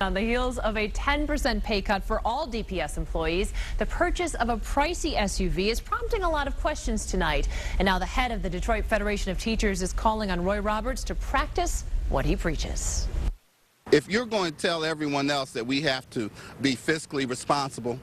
On the heels of a 10% pay cut for all DPS employees, the purchase of a pricey SUV is prompting a lot of questions tonight. And now the head of the Detroit Federation of Teachers is calling on Roy Roberts to practice what he preaches. If you're going to tell everyone else that we have to be fiscally responsible,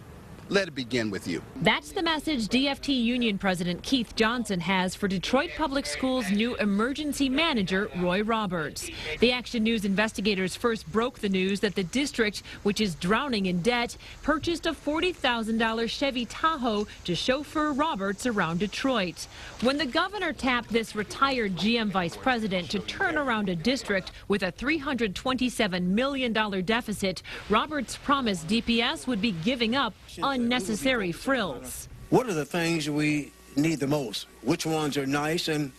let it begin with you. That's the message DFT Union President Keith Johnson has for Detroit Public Schools' new emergency manager, Roy Roberts. The Action News investigators first broke the news that the district, which is drowning in debt, purchased a $40,000 Chevy Tahoe to chauffeur Roberts around Detroit. When the governor tapped this retired GM vice president to turn around a district with a $327 million deficit, Roberts promised DPS would be giving up unnecessary frills. What are the things we need the most? Which ones are nice and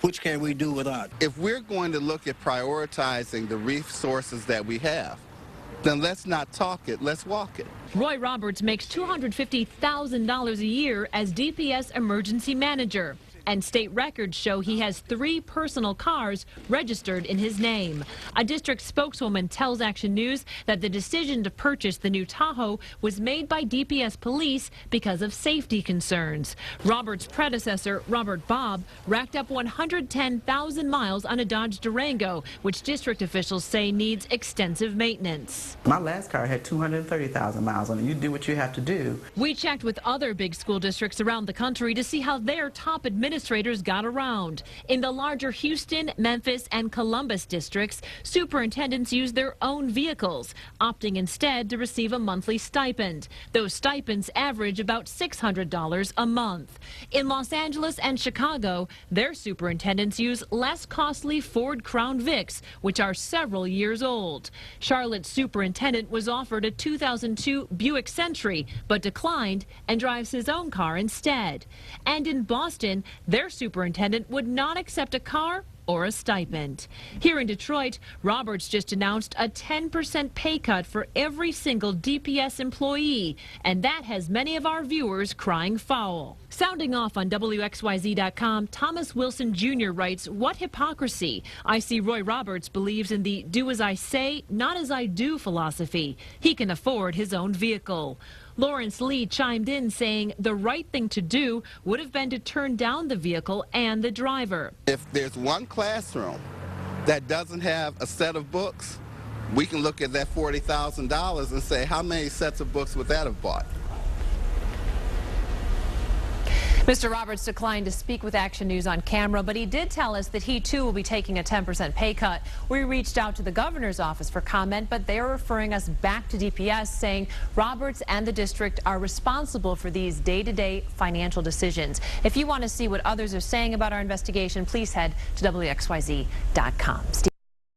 which can we do without? If we're going to look at prioritizing the resources that we have, then let's not talk it, let's walk it. Roy Roberts makes $250,000 a year as DPS emergency manager. And state records show he has 3 personal cars registered in his name. A district spokeswoman tells Action News that the decision to purchase the new Tahoe was made by DPS police because of safety concerns. Roberts' predecessor, Robert Bobb, racked up 110,000 miles on a Dodge Durango, which district officials say needs extensive maintenance. My last car had 230,000 miles on it. You do what you have to do. We checked with other big school districts around the country to see how their top administrators got around. In the larger Houston, Memphis, and Columbus districts, superintendents use their own vehicles, opting instead to receive a monthly stipend. Those stipends average about $600 a month. In Los Angeles and Chicago, their superintendents use less costly Ford Crown Vics, which are several years old. Charlotte's superintendent was offered a 2002 Buick Century, but declined and drives his own car instead. And in Boston, their superintendent would not accept a car or a stipend. Here in Detroit, Roberts just announced a 10% pay cut for every single DPS employee, and that has many of our viewers crying foul. Sounding off on WXYZ.com, Thomas Wilson Jr. writes, "What hypocrisy. I see Roy Roberts believes in the do as I say, not as I do philosophy. He can afford his own vehicle." Lawrence Lee chimed in saying the right thing to do would have been to turn down the vehicle and the driver. If there's one classroom that doesn't have a set of books, we can look at that $40,000 and say, how many sets of books would that have bought? Mr. Roberts declined to speak with Action News on camera, but he did tell us that he too will be taking a 10% pay cut. We reached out to the governor's office for comment, but they are referring us back to DPS, saying Roberts and the district are responsible for these day-to-day financial decisions. If you want to see what others are saying about our investigation, please head to WXYZ.com.